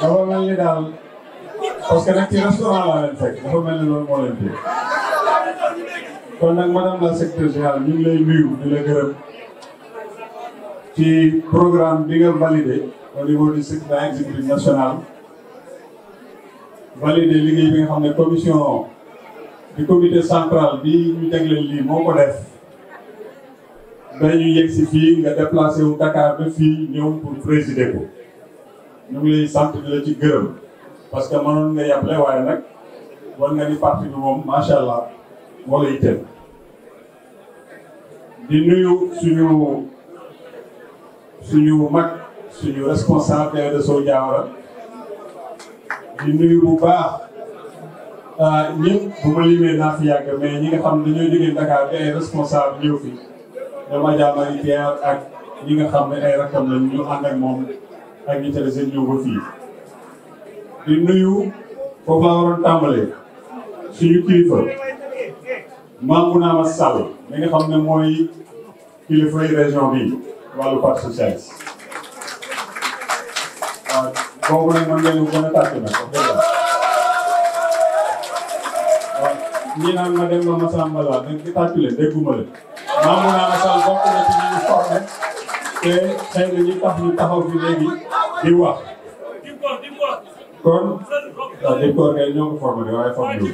dafa mel ni daal parce que nag ci restaurant laa leen fekk dafa mel ni loolu moo leen téye kon nag madame la secrétaire générale ñu ngi lay nuyu di la gërëm ci programme bi nga validé au niveau du secrétariat exécutif national validé liggéey bi nga xam ne commission du comité central bi ñu jagleel lii moo ko def dañu yegg si fii nga déplacé wu Dakar ba fii ñëw pour présider ko ñu ngi lay sant di la ci gërëm parce que mënoon nga yàble waaye nag war nga ni parti bi moom macha allah moo lay teel di nuyu suñu mag suñu responsable de Sow Diawara di nuyu bu baax ñëpp bu ma limee naa fi yàgg mais ñi nga xam ne dañoo jógee Dakar bi ay responsable ñëw fi dama jàmmali Pierre ak ñi nga xam ne ay rakam lañ ñu ànd ak moom ak ñi tele seen ñëw ba fii di nuyu foofu laa waroon tàmbalee suñu kilifa Mamouna Sall mi nga xam ne mooy kilifa yi région bi wàllu parti socialiste waaw boobu nag man ngeen gën a tàcc nag wax dëgg waaw ñi naan ma dem ba Massamba la nag di tàcc leen dégguma leen Mamouna Sall bokk na ci ñi ñu formé te xëy na ñu tax ñu taxaw fi léegi di wax kon waaw di ko kay ñoo ko formé waaye formé wu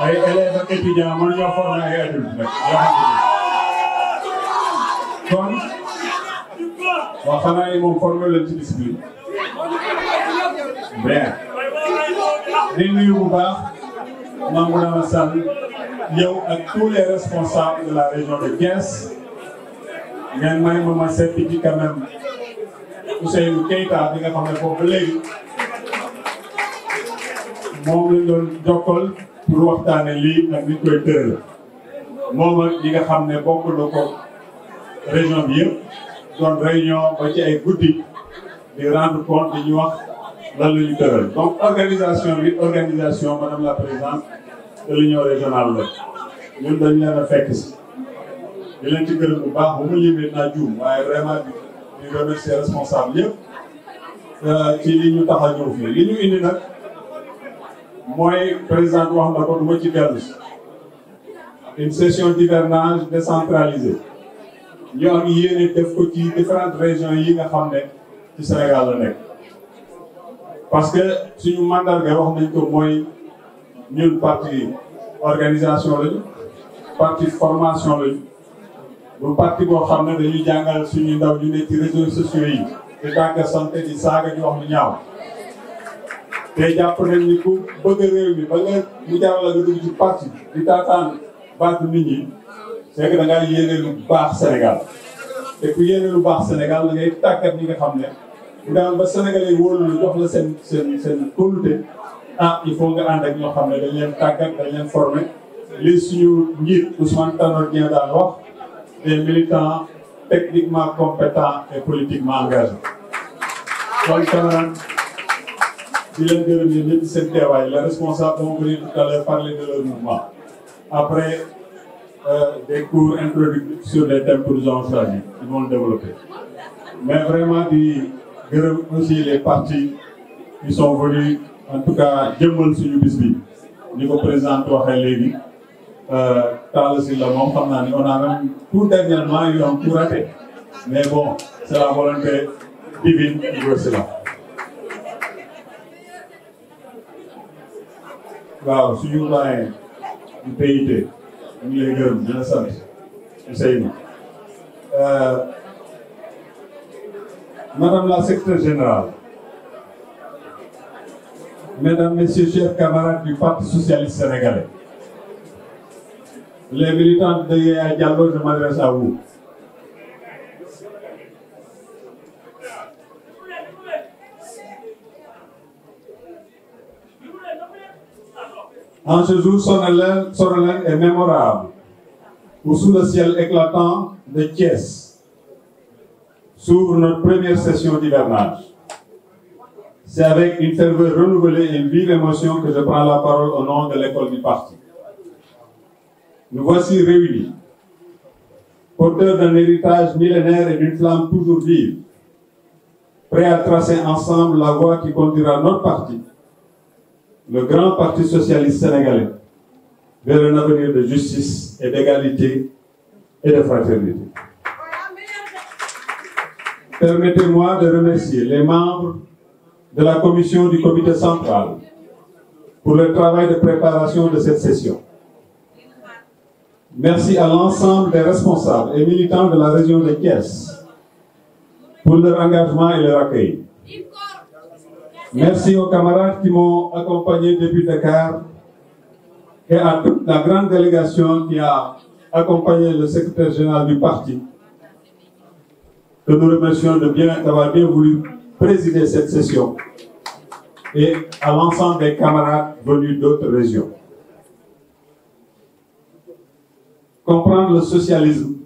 ay élèves ak étudiants mën ñoo formé ay adultes nag kon waaw xanaa ni moom formé leen ci discipline bien di nuyu bu baax Mamouna Sall yow ak tous les responsables de la région de Thiès ngeen may ma seeti ci quand même Ousseynou Keita bi nga xam ne foofu léegi moom lañ doon jokkal pour waxtaane lii ak ni koy tëral moom ak ñi nga xam ne bokk na ko région bi yëpp doon réunion ba ci ay guddi di rendre compte di ñu wax lan la ñu tëral donc organisation bi organisation madame la présidente de l'union régionale la ñun dañ leen a fekk si di leen ci gërëm bu baax bu mu limee naa juum waaye vraiment di remercier responsable yëpp ci li ñu tax a ñëw fii li ñu indi nag mooy président wax na ko du ma ci dellu une session d'hivernage décentralisée ñu am yéene def ko ci différentes régions yi nga xam ne ci Sénégal la nekk parce que suñu mandarga wax nañ ko mooy ñun parti organisation lañu parti formation lañu bu parti boo xam ne dañuy jàngal suñu ndaw ñu ne ci réseaux sociaux yi di dàgga santé di saaga ñu wax lu ñaaw te jàpp nañ ni ku bëgg réew mi ba nga mu jaral la nga dugg ci parti di taataan baatu nit ñi c'est que da ngaa yéene lu baax Sénégal te ku yéene lu baax Sénégal da ngay tàggat ñi nga xam ne bu daan ba Sénégalais wóolu lu jox la seen kóolute ah il faut nga ànd ak ñoo xam ne dañ leen tàggat dañ leen formé li suñu njiit Ousmane Tanor Dieng daan wax des militants techniquement compétents et politiquement engagés. donc camarade di leen gërëm yéen ñëpp seen teewaay les responsables ont venu tout à l'heure parler de leur mouvement après des cours introductifs sur les thèmes que nous avons choisis ils vont le développer mais vraiment di gërëm aussi les partis qui sont venus en tout cas jëmmal suñu bis bi ni ko président waxee léegi Talla Sylla moom xam naa ni on a même tout dernièrement eu un coup raté mais bon c'est la volonté divine qui veut cela. waaw suñu doyen du PIT ñu ngi lay gërëm di la sant Ousseynou madame la secrétaire générale mesdames, messieurs, chers camarades du Parti socialiste sénégalais, les militants de Yaya Diallo, je m'adresse à vous. En ce jour solennel et mémorable, où sous le ciel éclatant de Thiès s'ouvre notre première session d'hivernage, c'est avec une ferveur renouvelée et une vive émotion que je prends la parole au nom de l'école du parti. Nous voici réunis porteurs d'un héritage millénaire et d'une flamme toujours vive, prêts à tracer ensemble la voie qui conduira notre parti, le grand Parti socialiste sénégalais, vers un avenir de justice et d'égalité et de fraternité. Permettez-moi de remercier les membres de la commission du comité central pour le travail de préparation de cette session. Merci à l'ensemble des responsables et militants de la région de Thiès pour leur engagement et leur accueil. Merci aux camarades qui m'ont accompagné depuis Dakar et à toute la grande délégation qui a accompagné le secrétaire général du parti, que nous remercions d'avoir bien voulu présider cette session, et à l'ensemble des camarades venus d'autres régions. Comprendre le socialisme,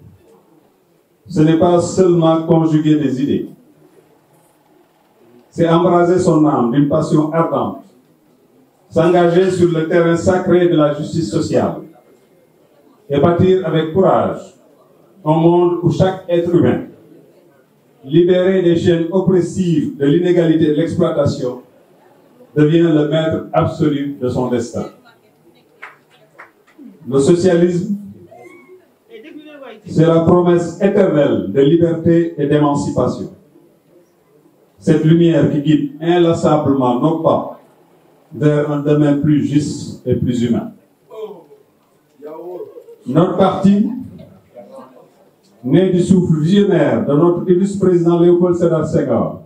ce n'est pas seulement conjuguer des idées, c'est embraser son âme d'une passion ardente, s'engager sur le terrain sacré de la justice sociale et bâtir avec courage un monde où chaque être humain, libéré des chaînes oppressives de l'inégalité et de l'exploitation, devient le maître absolu de son destin. Le socialisme, c'est la promesse éternelle de liberté et d'émancipation. Cette lumière qui guide inlassablement nos pas vers un demain plus juste et plus humain. Notre parti, né du souffle visionnaire de notre illustre président Léopold Sédar Senghor,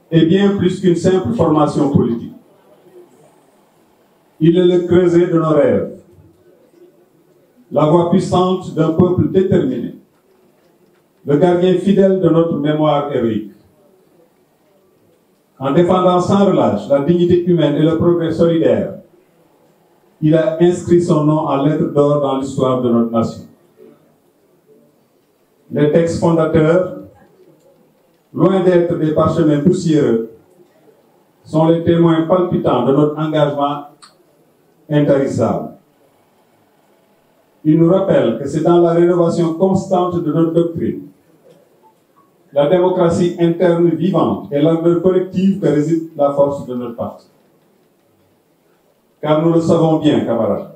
est bien plus qu'une simple formation politique. Il est le creuset de nos rêves, la voix puissante d'un peuple déterminé, le gardien fidèle de notre mémoire héroïque. En défendant sans relâche la dignité humaine et le progrès solidaire, il a inscrit son nom en lettres d'or dans l'histoire de notre nation. Les textes fondateurs, loin d'être des parchemins poussiéreux, sont les témoins palpitants de notre engagement intarissable. Ils nous rappellent que c'est dans la rénovation constante de notre doctrine, la démocratie interne vivante et l'ardeur collective que réside la force de notre parti. Car nous le savons bien, camarades,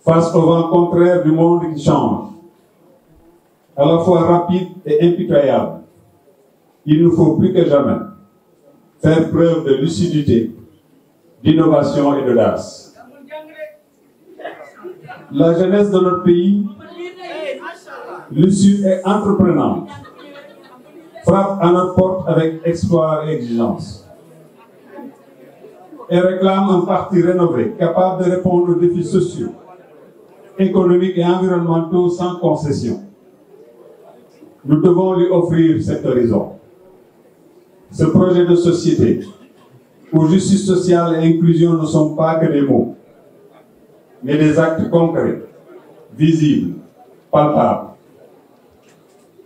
face au vent contraire du monde qui change, à la fois rapide et impitoyable, il nous faut plus que jamais faire preuve de lucidité, d'innovation et d'audace. La jeunesse de notre pays, lucide et entreprenante, frappe à notre porte avec espoir et exigence. Elle réclame un parti rénové, capable de répondre aux défis sociaux, économiques et environnementaux sans concession. Nous devons lui offrir cet horizon. Ce projet de société, où justice sociale et inclusion ne sont pas que des mots, mais des actes concrets, visibles, palpables.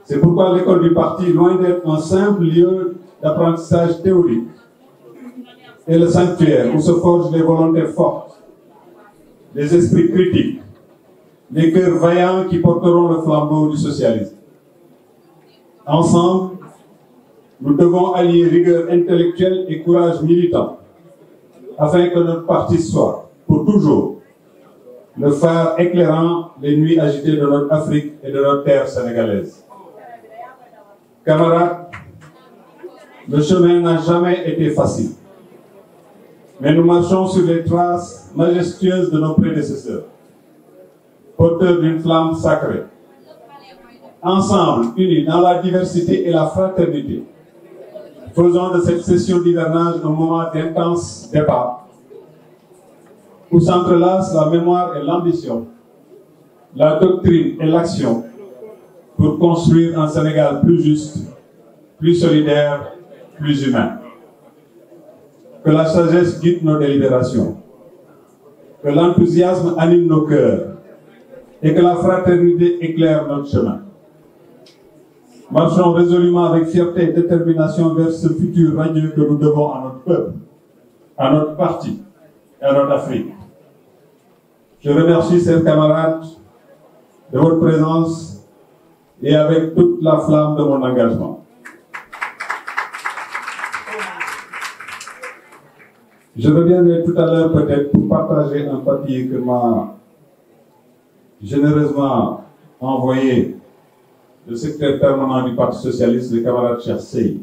C'est pourquoi l'école du parti, loin d'être un simple lieu d'apprentissage théorique, est le sanctuaire où se forgent les volontés fortes, les esprits critiques, les cœurs vaillants qui porteront le flambeau du socialisme. Ensemble, nous devons allier rigueur intellectuelle et courage militant, afin que notre parti soit, pour toujours, le phare éclairant les nuits agitées de notre Afrique et de notre terre sénégalaise. Camarades, le chemin n'a jamais été facile, mais nous marchons sur les traces majestueuses de nos prédécesseurs, porteurs d'une flamme sacrée. Ensemble, unis dans la diversité et la fraternité, faisons de cette session d'hivernage un moment d'intense débat, où s'entrelacent la mémoire et l'ambition, la doctrine et l'action, pour construire un Sénégal plus juste, plus solidaire, plus humain. Que la sagesse guide nos délibérations, que l'enthousiasme anime nos cœurs et que la fraternité éclaire notre chemin. Marchons résolument avec fierté et détermination vers ce futur radieux que nous devons à notre peuple, à notre parti et à notre Afrique. Je remercie chers camarades de votre présence et avec toute la flamme de mon engagement. Je reviendrai tout à l'heure peut-être pour partager un papier que m'a généreusement envoyé le secrétaire permanent du Parti socialiste, le camarade Cheikh Sey,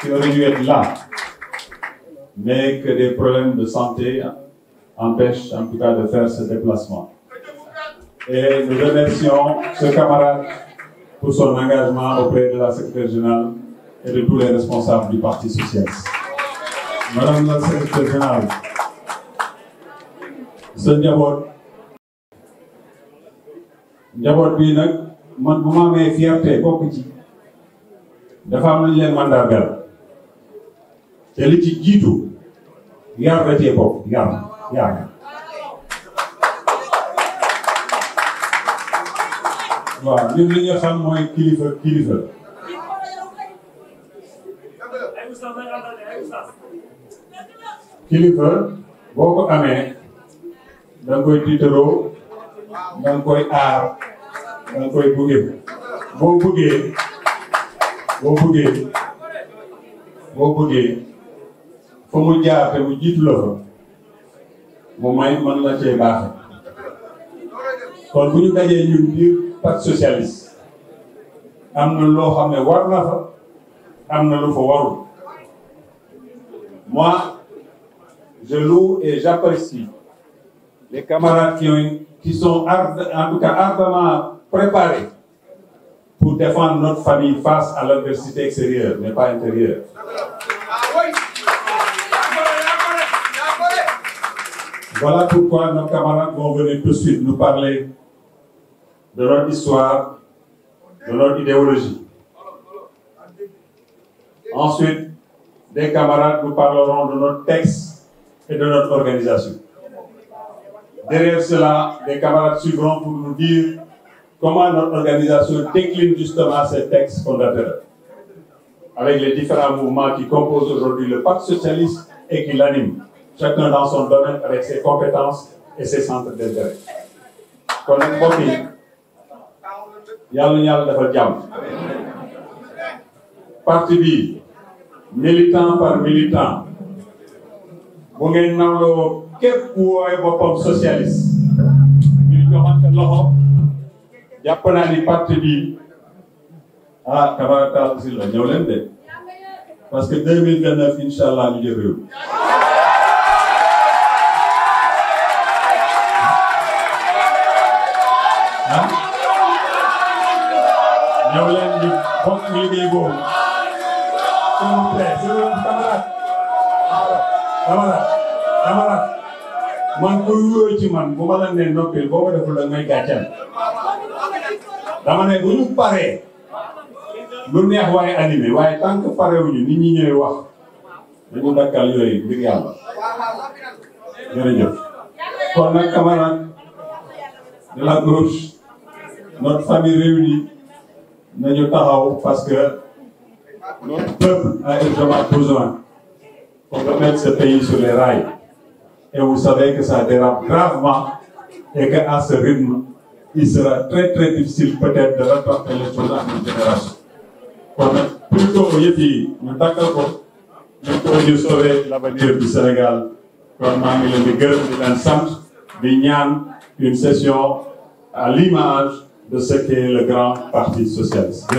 qui aurait dû être là, mais que des problèmes de santé empêchent en tout cas de faire ce déplacement. Et nous remercions ce camarade pour son engagement auprès de la secrétaire générale et de tous les responsables du Parti socialiste. Madame la secrétaire générale, ce njaboot bii nag man bu ma amee fierté bokk ci dafa am lu ñu leen mandargal te li ci jiitu yar da cee bokk yar waaw ñun li nga xam mooy kilifa boo ko amee da nga koy tiitaroo da nga koy aar da nga koy boo bëggee fa mu jaar te mu jiitu la fa mu may mën la cee baaxe kon bu ñu dajee ñun biir Parti socialiste am na loo xam ne war na fa am na lu fa warul. Moi, je loue et j'apprécie les camarades qui sont en tout cas ardemment préparés pour défendre notre famille face à l'adversité extérieure, mais pas intérieure. Voilà pourquoi nos camarades vont venir tout de suite nous parler de notre histoire, de notre idéologie. Ensuite, des camarades nous parleront de notre texte et de notre organisation. Derrière cela, des camarades suivront pour nous dire comment notre organisation décline justement ces textes fondateurs, avec les différents mouvements qui composent aujourd'hui le Parti socialiste et qui l'animent, chacun dans son domaine avec ses compétences et ses centres d'intérêt. Kon nag mbokk yi yàlla dafa jàmm. Parti bi militant par militant bu ngeen nawloo képp ku wooye boppam socialiste ñu joxante loxo jàpp naa ni parti bi camarade Talla Sylla ñëw leen de parce que 2029 incha allah ñu jël réew ñëw leen di bokk liggéey boobu. S'il vous plaît, camarade man ko yooyu ci man bu ma la nee noppil boo ko deful la ngay gàccal dama ne bu ñu paree lu neex waaye animé waaye tant que parewuñu nit ñi ñooy wax dañu dakkal yooyu ngir yàlla jërëjëf. Kon nag camarade de la gauche, notre famille réunie nañu taxaw parce que notre peuple a énormément besoin pour remettre ce pays sur les rails. Et vous savez que ça dérape gravement et qu'à ce rythme, il sera très très difficile peut-être de rattraper les choses en une génération. Donc, plutôt au Yépi, nous t'accordons, plutôt de sauver l'avenir du Sénégal. Comme une session à l'image de ce qu'est le grand Parti socialiste.